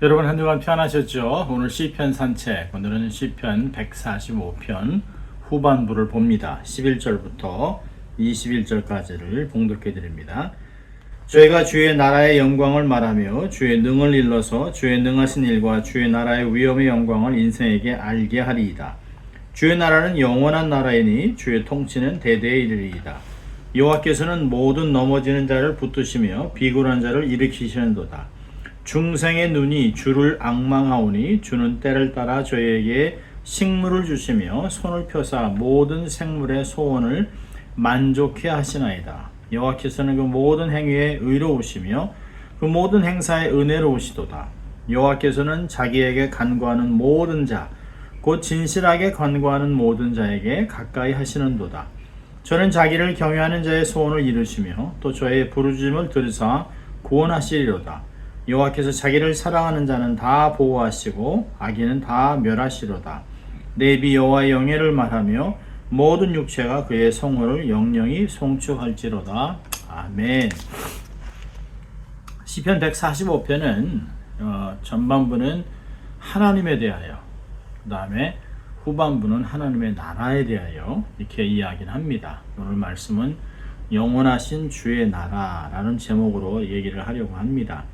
여러분 한 주간 편하셨죠? 오늘 시편 산책, 오늘은 시편 145편 후반부를 봅니다. 11절부터 21절까지를 봉독해 드립니다. 저희가 주의 나라의 영광을 말하며 주의 능을 일러서 주의 능하신 일과 주의 나라의 위엄의 영광을 인생에게 알게 하리이다. 주의 나라는 영원한 나라이니 주의 통치는 대대에 이르리이다. 여호와께서는 모든 넘어지는 자를 붙드시며 비굴한 자를 일으키시는도다. 중생의 눈이 주를 앙망하오니 주는 때를 따라 저희에게 식물을 주시며 손을 펴사 모든 생물의 소원을 만족해 하시나이다. 여호와께서는 그 모든 행위에 의로우시며 그 모든 행사에 은혜로우시도다. 여호와께서는 자기에게 간구하는 모든 자, 곧 진실하게 간구하는 모든 자에게 가까이 하시는도다. 저는 자기를 경외하는 자의 소원을 이루시며 또 저의 부르짖음을 들으사 구원하시리로다. 여호와께서 자기를 사랑하는 자는 다 보호하시고 악인은 다 멸하시로다. 내 입이 여호와의 영예를 말하며 모든 육체가 그의 성호를 영영히 송축할지로다. 아멘. 시편 145편은 전반부는 하나님에 대하여, 그 다음에 후반부는 하나님의 나라에 대하여 이렇게 이야기를 합니다. 오늘 말씀은 영원하신 주의 나라라는 제목으로 얘기를 하려고 합니다.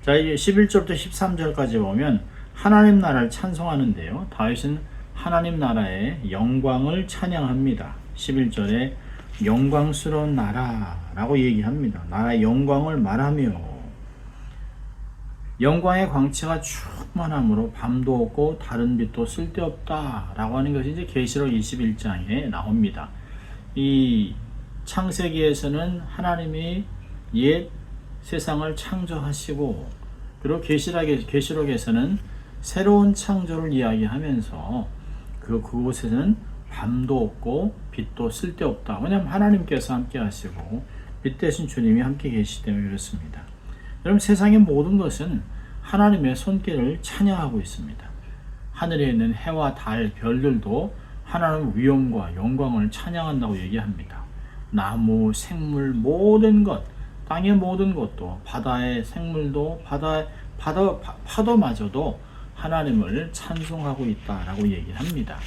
자, 11절부터 13절까지 보면 하나님 나라를 찬송하는데요. 다윗은 하나님 나라의 영광을 찬양합니다. 11절에 영광스러운 나라라고 얘기합니다. 나라의 영광을 말하며 영광의 광채가 충만함으로 밤도 없고 다른 빛도 쓸데없다라고 하는 것이 이제 계시록 21장에 나옵니다. 이 창세기에서는 하나님이 옛 세상을 창조하시고, 그리고 계시록에서는 새로운 창조를 이야기하면서 그곳에는 밤도 없고 빛도 쓸데없다. 왜냐하면 하나님께서 함께 하시고 빛 대신 주님이 함께 계시기 때문에 그렇습니다. 여러분, 세상의 모든 것은 하나님의 손길을 찬양하고 있습니다. 하늘에 있는 해와 달, 별들도 하나님의 위엄과 영광을 찬양한다고 얘기합니다. 나무, 생물, 모든 것, 땅의 모든 것도, 바다의 생물도, 파도마저도 하나님을 찬송하고 있다라고 얘기를 합니다.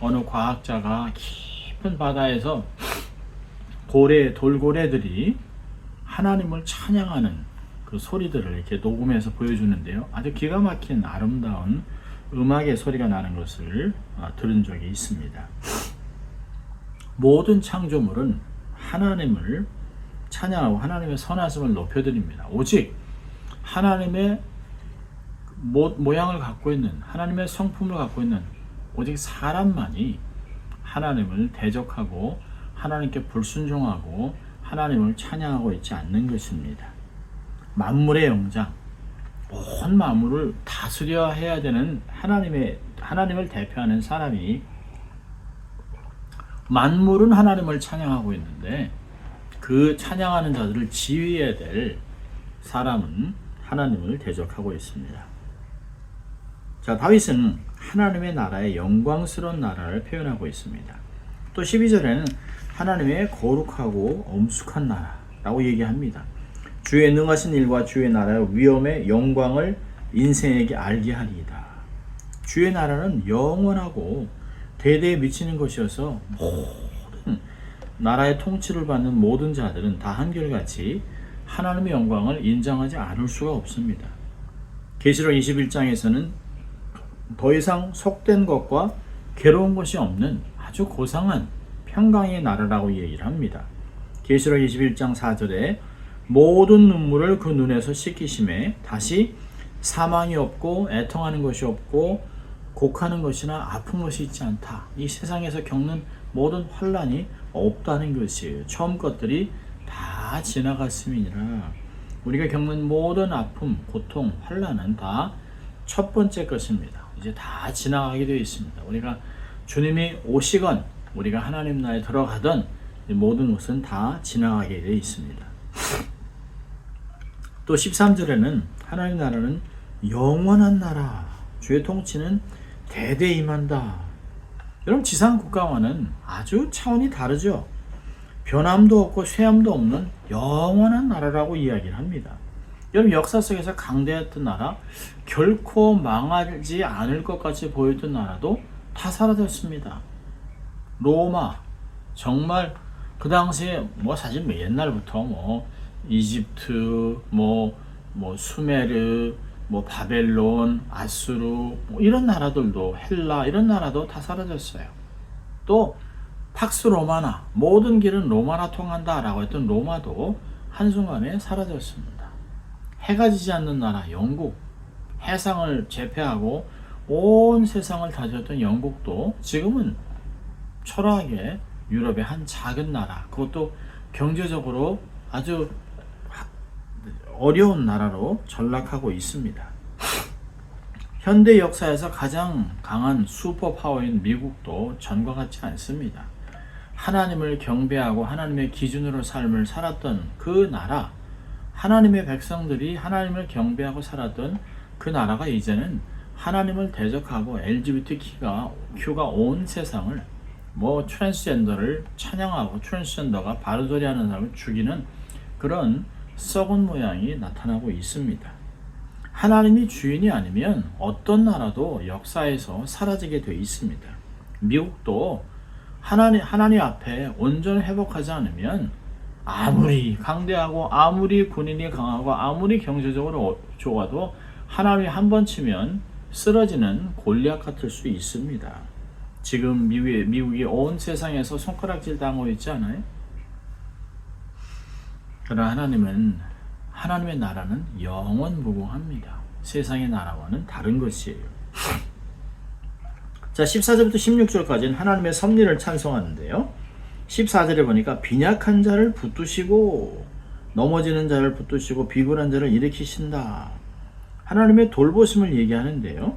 어느 과학자가 깊은 바다에서 돌고래들이 하나님을 찬양하는 그 소리들을 이렇게 녹음해서 보여주는데요. 아주 기가 막힌 아름다운 음악의 소리가 나는 것을 들은 적이 있습니다. 모든 창조물은 하나님을 찬양하고 하나님의 선하심을 높여드립니다. 오직 하나님의 모양을 갖고 있는, 하나님의 성품을 갖고 있는 오직 사람만이 하나님을 대적하고 하나님께 불순종하고 하나님을 찬양하고 있지 않는 것입니다. 만물의 영장, 온 만물을 다스려야 해야 되는 하나님을 대표하는 사람이, 만물은 하나님을 찬양하고 있는데 그 찬양하는 자들을 지휘해야 될 사람은 하나님을 대적하고 있습니다. 자, 다윗은 하나님의 나라의 영광스러운 나라를 표현하고 있습니다. 또 12절에는 하나님의 거룩하고 엄숙한 나라라고 얘기합니다. 주의 능하신 일과 주의 나라의 위엄의 영광을 인생에게 알게 하리이다. 주의 나라는 영원하고 대대에 미치는 것이어서 모든 나라의 통치를 받는 모든 자들은 다 한결같이 하나님의 영광을 인정하지 않을 수가 없습니다. 계시록 21장에서는 더 이상 속된 것과 괴로운 것이 없는 아주 고상한 평강의 나라라고 얘기를 합니다. 계시록 21장 4절에 모든 눈물을 그 눈에서 씻기심에 다시 사망이 없고 애통하는 것이 없고 곡하는 것이나 아픈 것이 있지 않다. 이 세상에서 겪는 모든 환난이 없다는 것이에요. 처음 것들이 다 지나갔음이니라. 우리가 겪는 모든 아픔, 고통, 환난은 다 첫 번째 것입니다. 이제 다 지나가게 되어 있습니다. 우리가 주님이 오시건 우리가 하나님 나라에 들어가던 모든 것은 다 지나가게 되어 있습니다. 또 13절에는 하나님 나라는 영원한 나라, 주의 통치는 대대에 임한다. 여러분, 지상 국가와는 아주 차원이 다르죠. 변함도 없고 쇠함도 없는 영원한 나라라고 이야기를 합니다. 여러분 역사 속에서 강대했던 나라, 결코 망하지 않을 것 같이 보였던 나라도 다 사라졌습니다. 로마, 정말 그 당시에 뭐 사실 뭐 옛날부터 뭐 이집트, 뭐 수메르, 뭐 바벨론, 아수르 뭐 이런 나라들도, 헬라 이런 나라도 다 사라졌어요. 또 팍스 로마나, 모든 길은 로마나 통한다라고 했던 로마도 한순간에 사라졌습니다. 해가 지지 않는 나라 영국, 해상을 제패하고 온 세상을 다스렸던 영국도 지금은 초라하게 유럽의 한 작은 나라, 그것도 경제적으로 아주 어려운 나라로 전락하고 있습니다. 현대 역사에서 가장 강한 슈퍼파워인 미국도 전과 같지 않습니다. 하나님을 경배하고 하나님의 기준으로 삶을 살았던 그 나라, 하나님의 백성들이 하나님을 경배하고 살았던 그 나라가 이제는 하나님을 대적하고 LGBTQ가 온 세상을 뭐 트랜스젠더를 찬양하고 트랜스젠더가 바른소리하는 사람을 죽이는 그런 썩은 모양이 나타나고 있습니다. 하나님이 주인이 아니면 어떤 나라도 역사에서 사라지게 되어 있습니다. 미국도 하나님 앞에 온전히 회복하지 않으면 아무리 강대하고 아무리 군인이 강하고 아무리 경제적으로 좋아도 하나님이 한 번 치면 쓰러지는 골리앗 같을 수 있습니다. 지금 미국이 온 세상에서 손가락질 당하고 있지 않아요? 그러나 하나님의 나라는 영원 무궁합니다. 세상의 나라와는 다른 것이에요. 자, 14절부터 16절까지는 하나님의 섭리를 찬송하는데요. 14절에 보니까 빈약한 자를 붙드시고 넘어지는 자를 붙드시고 비굴한 자를 일으키신다. 하나님의 돌보심을 얘기하는데요.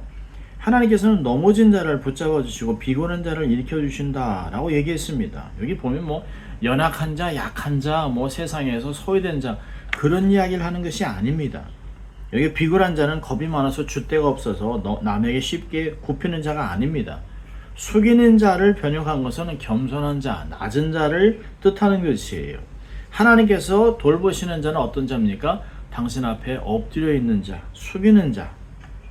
하나님께서는 넘어진 자를 붙잡아 주시고 비굴한 자를 일으켜 주신다 라고 얘기했습니다. 여기 보면 뭐 연약한 자, 약한 자, 뭐 세상에서 소외된 자, 그런 이야기를 하는 것이 아닙니다. 여기 비굴한 자는 겁이 많아서 줏대가 없어서 남에게 쉽게 굽히는 자가 아닙니다. 숙이는 자를 변형한 것은 겸손한 자, 낮은 자를 뜻하는 것이에요. 하나님께서 돌보시는 자는 어떤 자입니까? 당신 앞에 엎드려 있는 자, 숙이는 자,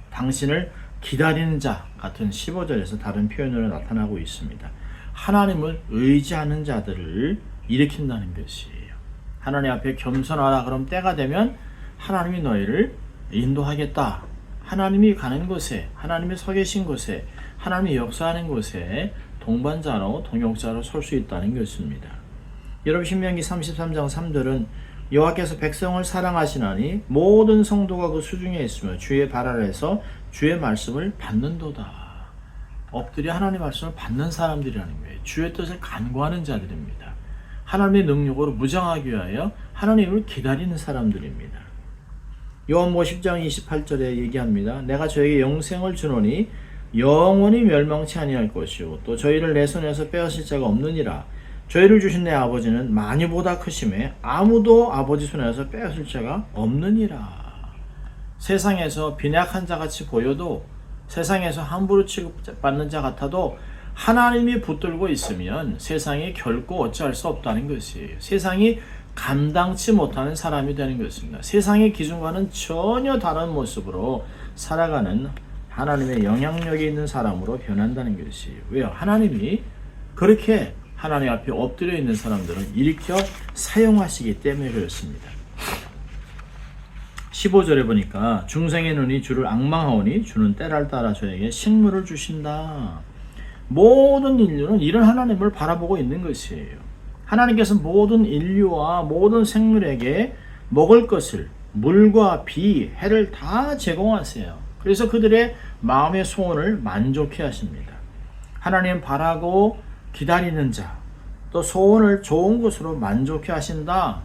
당신을 기다리는 자 같은 15절에서 다른 표현으로 나타나고 있습니다. 하나님을 의지하는 자들을 일으킨다는 것이에요. 하나님 앞에 겸손하라 그럼 때가 되면 하나님이 너희를 인도하겠다. 하나님이 가는 곳에, 하나님이 서 계신 곳에, 하나님이 역사하는 곳에 동반자로, 동역자로 설 수 있다는 것입니다. 여러분 신명기 33장 3절은 여호와께서 백성을 사랑하시나니 모든 성도가 그 수중에 있으며 주의 발 아래에서 주의 말씀을 받는도다. 엎드려 하나님의 말씀을 받는 사람들이라는 거예요. 주의 뜻을 간구하는 자들입니다. 하나님의 능력으로 무장하기 위하여 하나님을 기다리는 사람들입니다. 요한복음 10장 28절에 얘기합니다. 내가 저에게 영생을 주노니 영원히 멸망치 아니할 것이요 또 저희를 내 손에서 빼앗을 자가 없느니라. 저희를 주신 내 아버지는 많이보다 크심에 아무도 아버지 손에서 빼앗을 자가 없느니라. 세상에서 빈약한 자같이 보여도, 세상에서 함부로 취급받는 자 같아도 하나님이 붙들고 있으면 세상이 결코 어찌할 수 없다는 것이에요. 세상이 감당치 못하는 사람이 되는 것입니다. 세상의 기준과는 전혀 다른 모습으로 살아가는 하나님의 영향력이 있는 사람으로 변한다는 것이에요. 왜요? 하나님이 그렇게 하나님 앞에 엎드려 있는 사람들을 일으켜 사용하시기 때문에 그렇습니다. 15절에 보니까 중생의 눈이 주를 앙망하오니 주는 때를 따라 저에게 식물을 주신다. 모든 인류는 이런 하나님을 바라보고 있는 것이에요. 하나님께서 모든 인류와 모든 생물에게 먹을 것을, 물과 비, 해를 다 제공하세요. 그래서 그들의 마음의 소원을 만족해 하십니다. 하나님 바라고 기다리는 자, 또 소원을 좋은 것으로 만족해 하신다.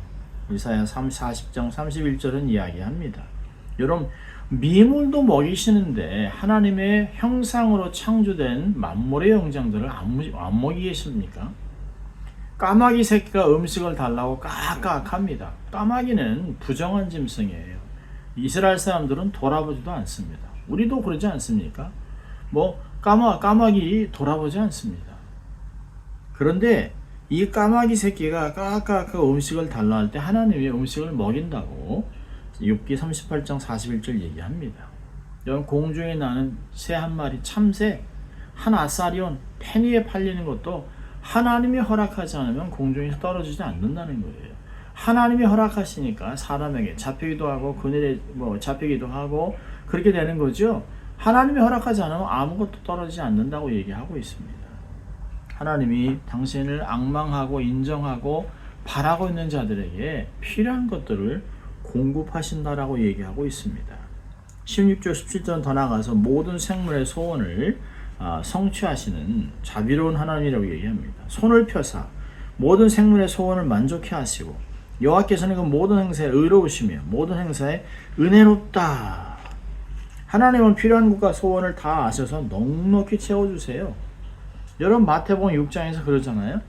이사야 40장 31절은 이야기합니다. 여러분, 미물도 먹이시는데 하나님의 형상으로 창조된 만물의 영장들을 안 먹이겠습니까? 까마귀 새끼가 음식을 달라고 깍깍합니다. 까마귀는 부정한 짐승이에요. 이스라엘 사람들은 돌아보지도 않습니다. 우리도 그러지 않습니까? 까마귀 돌아보지 않습니다. 그런데 이 까마귀 새끼가 까까까 음식을 달라 할 때 하나님이 음식을 먹인다고 욥기 38장 41절 얘기합니다. 여러분, 공중에 나는 새 한 마리, 참새 한 아사리온 페니에 팔리는 것도 하나님이 허락하지 않으면 공중에서 떨어지지 않는다는 거예요. 하나님이 허락하시니까 사람에게 잡히기도 하고 그늘에 잡히기도 하고 그렇게 되는 거죠. 하나님이 허락하지 않으면 아무것도 떨어지지 않는다고 얘기하고 있습니다. 하나님이 당신을 앙망하고 인정하고 바라고 있는 자들에게 필요한 것들을 공급하신다라고 얘기하고 있습니다. 16절 17절은 더 나아가서 모든 생물의 소원을 성취하시는 자비로운 하나님이라고 얘기합니다. 손을 펴사 모든 생물의 소원을 만족해 하시고 여호와께서는 그 모든 행사에 의로우시며 모든 행사에 은혜롭다. 하나님은 필요한 것과 소원을 다 아셔서 넉넉히 채워주세요. 여러분, 마태복음 6장에서 그러잖아요.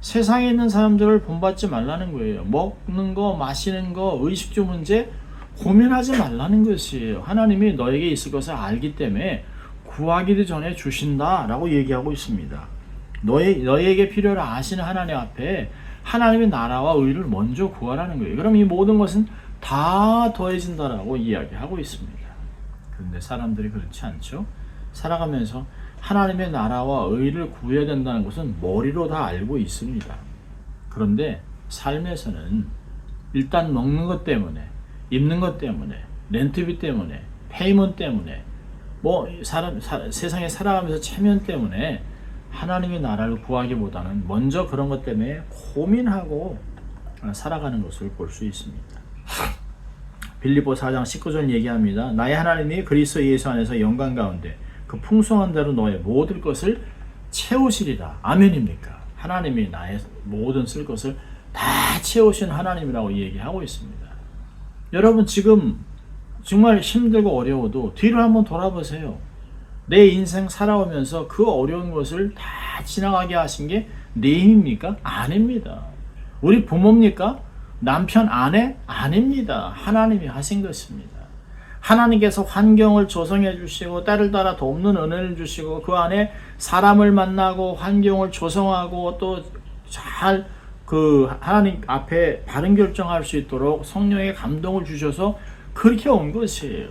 세상에 있는 사람들을 본받지 말라는 거예요. 먹는 거, 마시는 거, 의식주 문제 고민하지 말라는 것이에요. 하나님이 너에게 있을 것을 알기 때문에 구하기도 전에 주신다라고 얘기하고 있습니다. 너에게 필요를 아시는 하나님 앞에 하나님의 나라와 의를 먼저 구하라는 거예요. 그럼 이 모든 것은 다 더해진다라고 이야기하고 있습니다. 그런데 사람들이 그렇지 않죠. 살아가면서 하나님의 나라와 의를 구해야 된다는 것은 머리로 다 알고 있습니다. 그런데 삶에서는 일단 먹는 것 때문에, 입는 것 때문에, 렌트비 때문에, 페이먼트 때문에, 세상에 살아가면서 체면 때문에 하나님의 나라를 구하기보다는 먼저 그런 것 때문에 고민하고 살아가는 것을 볼 수 있습니다. 빌립보 4장 19절 얘기합니다. 나의 하나님이 그리스도 예수 안에서 영광 가운데 그 풍성한 대로 너의 모든 것을 채우시리라. 아멘입니까? 하나님이 나의 모든 쓸 것을 다 채우신 하나님이라고 얘기하고 있습니다. 여러분, 지금 정말 힘들고 어려워도 뒤를 한번 돌아보세요. 내 인생 살아오면서 그 어려운 것을 다 지나가게 하신 게 내 힘입니까? 아닙니다. 우리 부모입니까? 남편, 아내? 아닙니다. 하나님이 하신 것입니다. 하나님께서 환경을 조성해 주시고 때를 따라 돕는 은혜를 주시고 그 안에 사람을 만나고 환경을 조성하고 또 잘 하나님 앞에 바른 결정할 수 있도록 성령의 감동을 주셔서 그렇게 온 것이에요.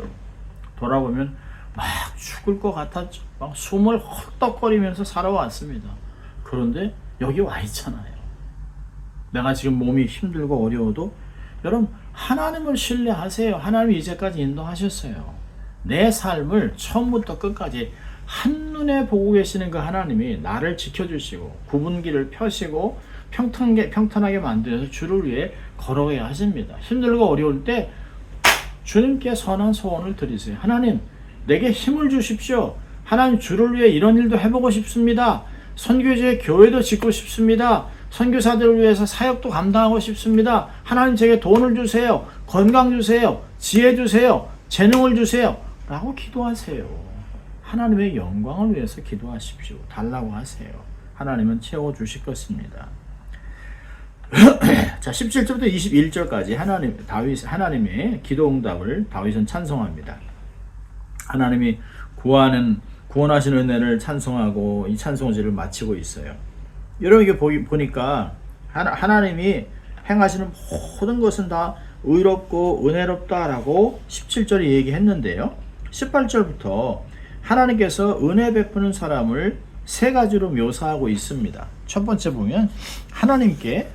돌아보면 막 죽을 것 같았죠. 막 숨을 헐떡거리면서 살아왔습니다. 그런데 여기 와 있잖아요. 내가 지금 몸이 힘들고 어려워도 여러분, 하나님을 신뢰하세요. 하나님이 이제까지 인도하셨어요. 내 삶을 처음부터 끝까지 한눈에 보고 계시는 그 하나님이 나를 지켜주시고 구분기를 펴시고 평탄하게 만들어서 주를 위해 걸어가야 하십니다. 힘들고 어려울 때 주님께 선한 소원을 드리세요. 하나님, 내게 힘을 주십시오. 하나님, 주를 위해 이런 일도 해보고 싶습니다. 선교지에 교회도 짓고 싶습니다. 선교사들을 위해서 사역도 감당하고 싶습니다. 하나님, 제게 돈을 주세요. 건강 주세요. 지혜 주세요. 재능을 주세요. 라고 기도하세요. 하나님의 영광을 위해서 기도하십시오. 달라고 하세요. 하나님은 채워주실 것입니다. 자, 17절부터 21절까지 하나님의 기도 응답을 다윗은 찬송합니다. 하나님이 구원하신 은혜를 찬송하고 이 찬송지를 마치고 있어요. 여러분, 이게 보니까 하나님이 행하시는 모든 것은 다 의롭고 은혜롭다라고 17절에 얘기했는데요. 18절부터 하나님께서 은혜 베푸는 사람을 세 가지로 묘사하고 있습니다. 첫 번째 보면 하나님께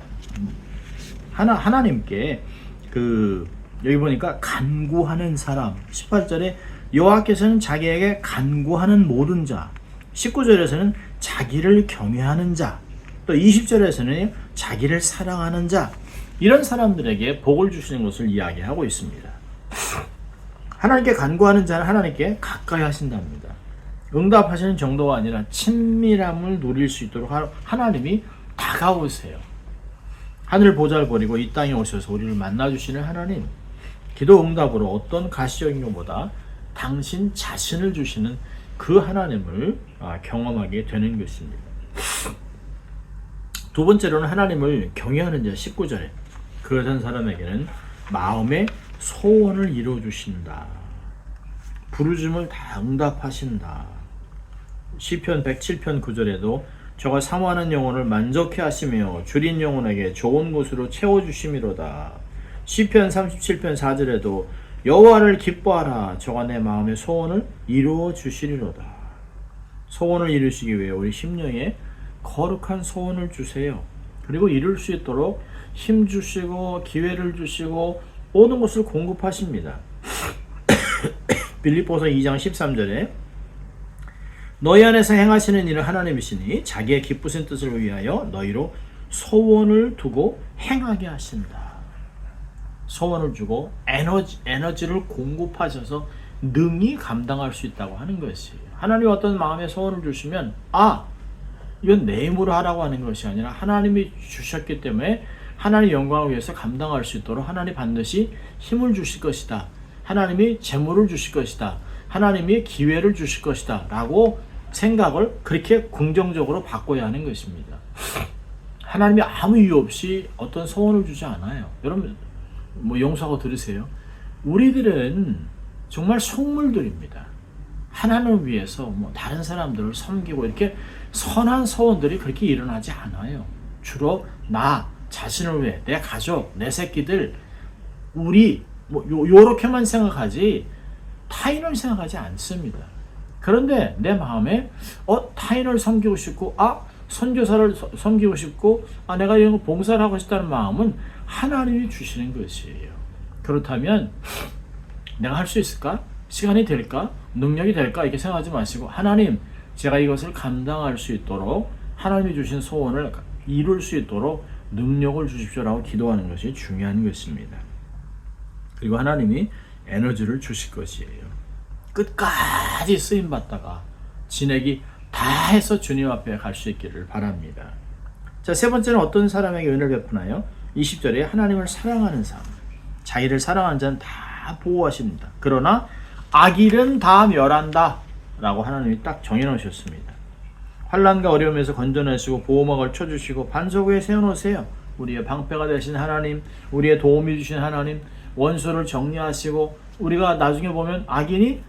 여기 보니까 간구하는 사람, 18절에 여호와께서는 자기에게 간구하는 모든 자, 19절에서는 자기를 경외하는 자, 또 20절에서는 자기를 사랑하는 자, 이런 사람들에게 복을 주시는 것을 이야기하고 있습니다. 하나님께 간구하는 자는 하나님께 가까이 하신답니다. 응답하시는 정도가 아니라 친밀함을 누릴 수 있도록 하나님이 다가오세요. 하늘 보좌를 버리고 이 땅에 오셔서 우리를 만나주시는 하나님, 기도 응답으로 어떤 가시적인 것보다 당신 자신을 주시는 그 하나님을 경험하게 되는 것입니다. 두 번째로는 하나님을 경외하는 자, 19절에 그러한 사람에게는 마음의 소원을 이루어주신다. 부르짖음을 다 응답하신다. 시편 107편 9절에도 저가 사모하는 영혼을 만족해 하시며 줄인 영혼에게 좋은 곳으로 채워주심이로다. 시편 37편 4절에도 여호와를 기뻐하라 저가 내 마음의 소원을 이루어 주시리로다. 소원을 이루시기 위해 우리 심령에 거룩한 소원을 주세요. 그리고 이룰 수 있도록 힘 주시고 기회를 주시고 모든 것을 공급하십니다. 빌립보서 2장 13절에 너희 안에서 행하시는 일은 하나님이시니 자기의 기쁘신 뜻을 위하여 너희로 소원을 두고 행하게 하신다. 소원을 주고 에너지를 공급하셔서 능히 감당할 수 있다고 하는 것이에요. 하나님이 어떤 마음의 소원을 주시면 이건 내 힘으로 하라고 하는 것이 아니라 하나님이 주셨기 때문에 하나님의 영광을 위해서 감당할 수 있도록 하나님이 반드시 힘을 주실 것이다. 하나님이 재물을 주실 것이다. 하나님이 기회를 주실 것이다. 라고 생각을 그렇게 긍정적으로 바꿔야 하는 것입니다. 하나님이 아무 이유 없이 어떤 소원을 주지 않아요. 여러분 용서하고 들으세요. 우리들은 정말 속물들입니다. 하나님을 위해서 다른 사람들을 섬기고 이렇게 선한 소원들이 그렇게 일어나지 않아요. 주로 나 자신을 위해, 내 가족, 내 새끼들, 우리 요렇게만 생각하지 타인을 생각하지 않습니다. 그런데 내 마음에 타인을 섬기고 싶고 선교사를 섬기고 싶고 내가 이런 거 봉사를 하고 싶다는 마음은 하나님이 주시는 것이에요. 그렇다면 내가 할 수 있을까? 시간이 될까? 능력이 될까? 이렇게 생각하지 마시고 하나님 제가 이것을 감당할 수 있도록 하나님이 주신 소원을 이룰 수 있도록 능력을 주십시오라고 기도하는 것이 중요한 것입니다. 그리고 하나님이 에너지를 주실 것이에요. 끝까지 쓰임받다가 진액이 다 해서 주님 앞에 갈 수 있기를 바랍니다. 자, 세 번째는 어떤 사람에게 은혜를 베푸나요? 20절에 하나님을 사랑하는 삶. 자기를 사랑하는 자는 다 보호하십니다. 그러나 악일은 다 멸한다 라고 하나님이 딱 정해놓으셨습니다. 환난과 어려움에서 건져내시고 보호막을 쳐주시고 반석 위에 세워놓으세요. 우리의 방패가 되신 하나님, 우리의 도움이 주신 하나님, 원수를 정리하시고 우리가 나중에 보면 악인이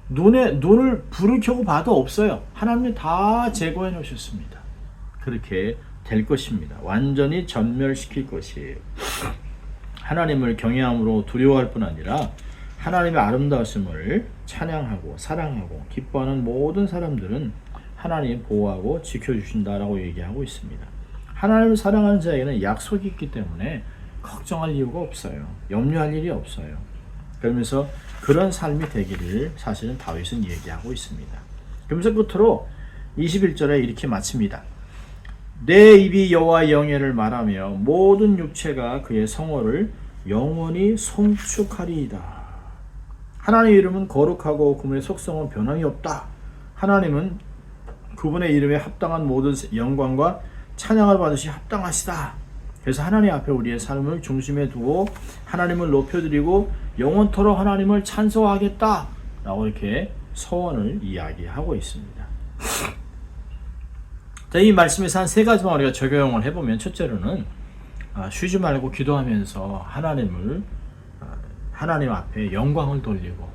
눈을 불을 켜고 봐도 없어요. 하나님이 다 제거해 놓으셨습니다. 그렇게 될 것입니다. 완전히 전멸시킬 것이에요. 하나님을 경외함으로 두려워할 뿐 아니라 하나님의 아름다우심을 찬양하고 사랑하고 기뻐하는 모든 사람들은 하나님 보호하고 지켜주신다라고 얘기하고 있습니다. 하나님을 사랑하는 자에게는 약속이 있기 때문에 걱정할 이유가 없어요. 염려할 일이 없어요. 그러면서 그런 삶이 되기를 사실은 다윗은 얘기하고 있습니다. 그러면서 끝으로 21절에 이렇게 마칩니다. 내 입이 여호와의 영예를 말하며 모든 육체가 그의 성호를 영원히 송축하리이다. 하나님의 이름은 거룩하고 그분의 속성은 변함이 없다. 하나님은 그분의 이름에 합당한 모든 영광과 찬양을 받으시 합당하시다. 그래서 하나님 앞에 우리의 삶을 중심에 두고 하나님을 높여드리고 영원토록 하나님을 찬송하겠다 라고 이렇게 서원을 이야기하고 있습니다. 자, 이 말씀에서 한 세 가지만 우리가 적용을 해보면 첫째로는 쉬지 말고 기도하면서 하나님 앞에 영광을 돌리고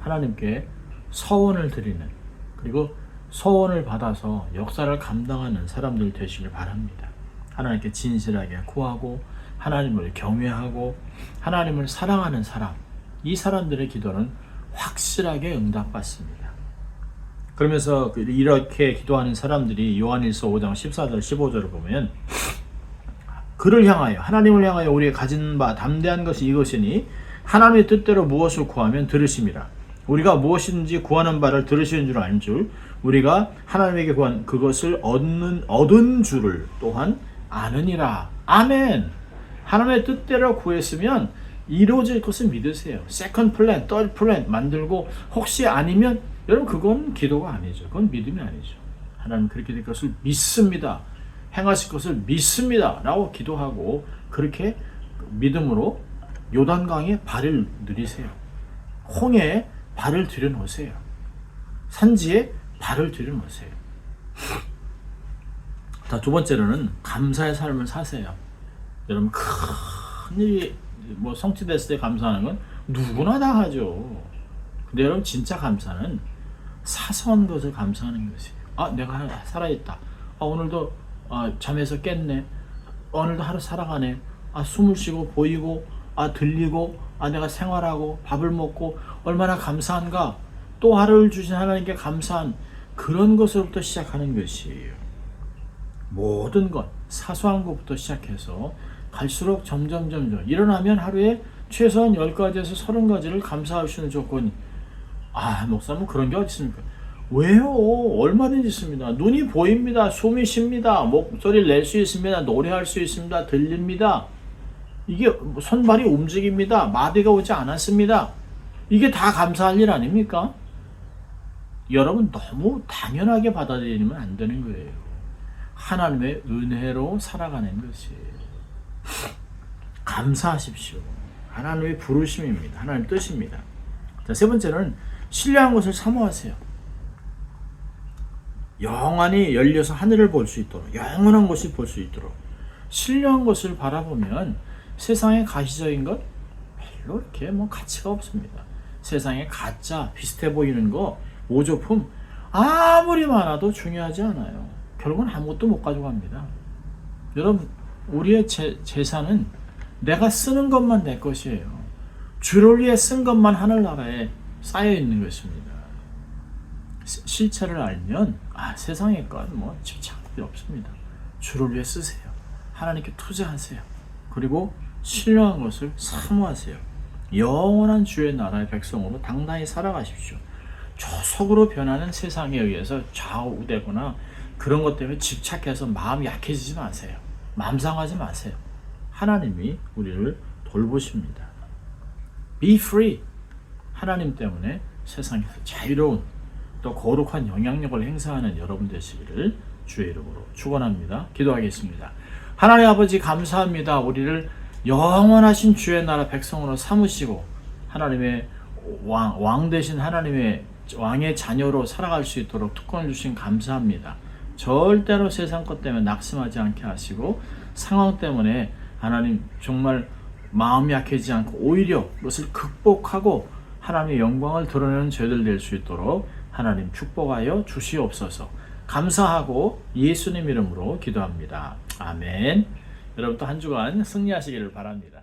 하나님께 서원을 드리는, 그리고 서원을 받아서 역사를 감당하는 사람들 되시길 바랍니다. 하나님께 진실하게 구하고 하나님을 경외하고 하나님을 사랑하는 사람, 이 사람들의 기도는 확실하게 응답받습니다. 그러면서 이렇게 기도하는 사람들이 요한일서 5장 14절 15절을 보면 그를 향하여, 하나님을 향하여 우리가 가진 바 담대한 것이 이것이니 하나님의 뜻대로 무엇을 구하면 들으심이라. 우리가 무엇이든지 구하는 바를 들으시는 줄 아는 줄, 우리가 하나님에게 구한 그것을 얻은 줄을 또한 아느니라. 아멘. 하나님의 뜻대로 구했으면 이루어질 것을 믿으세요. 세컨드 플랜, third 플랜 만들고 혹시 아니면 여러분 그건 기도가 아니죠. 그건 믿음이 아니죠. 하나님 그렇게 될 것을 믿습니다. 행하실 것을 믿습니다. 라고 기도하고 그렇게 믿음으로 요단강에 발을 들이세요. 홍해에 발을 들여놓으세요. 산지에 발을 들여놓으세요. 자, 두 번째로는 감사의 삶을 사세요. 여러분 큰 일이 성취됐을 때 감사하는 건 누구나 다 하죠. 근데 여러분 진짜 감사는 사소한 것을 감사하는 것이에요. 내가 살아있다. 오늘도 잠에서 깼네. 오늘도 하루 살아가네. 숨을 쉬고 보이고 들리고 내가 생활하고 밥을 먹고 얼마나 감사한가, 또 하루를 주신 하나님께 감사한 그런 것으로부터 시작하는 것이에요. 모든 것, 사소한 것부터 시작해서 갈수록 점점 일어나면 하루에 최소한 10가지에서 30가지를 감사할 수 있는 조건이, 목사님 그런 게 어디 있습니까? 왜요? 얼마든지 있습니다. 눈이 보입니다. 숨이 쉽니다. 목소리를 낼 수 있습니다. 노래할 수 있습니다. 들립니다. 이게 손발이 움직입니다. 마비가 오지 않았습니다. 이게 다 감사할 일 아닙니까? 여러분 너무 당연하게 받아들이면 안 되는 거예요. 하나님의 은혜로 살아가는 것이에요. 감사하십시오. 하나님의 부르심입니다. 하나님의 뜻입니다. 자, 세 번째는 신뢰한 것을 사모하세요. 영안이 열려서 하늘을 볼 수 있도록, 영원한 것을 볼 수 있도록 신뢰한 것을 바라보면 세상의 가시적인 것 별로 이렇게 가치가 없습니다. 세상에 가짜, 비슷해 보이는 거, 오조품 아무리 많아도 중요하지 않아요. 결국은 아무것도 못 가져갑니다. 여러분, 우리의 재산은 내가 쓰는 것만 내 것이에요. 주를 위해 쓴 것만 하늘나라에 쌓여 있는 것입니다. 실체를 알면 세상의 것 집착할 필요 없습니다. 주를 위해 쓰세요. 하나님께 투자하세요. 그리고 신령한 것을 사모하세요. 영원한 주의 나라의 백성으로 당당히 살아가십시오. 조속으로 변하는 세상에 의해서 좌우되거나 그런 것 때문에 집착해서 마음이 약해지지 마세요. 마음 상하지 마세요. 하나님이 우리를 돌보십니다. Be free. 하나님 때문에 세상에서 자유로운 또 거룩한 영향력을 행사하는 여러분 되시기를 주의 이름으로 축원합니다. 기도하겠습니다. 하나님 아버지 감사합니다. 우리를 영원하신 주의 나라 백성으로 삼으시고 하나님의 왕 되신 하나님의 왕의 자녀로 살아갈 수 있도록 특권을 주신 감사합니다. 절대로 세상 것 때문에 낙심하지 않게 하시고 상황 때문에 하나님 정말 마음이 약해지지 않고 오히려 그것을 극복하고 하나님의 영광을 드러내는 저희들 될 수 있도록 하나님 축복하여 주시옵소서. 감사하고 예수님 이름으로 기도합니다. 아멘. 여러분 또 한 주간 승리하시기를 바랍니다.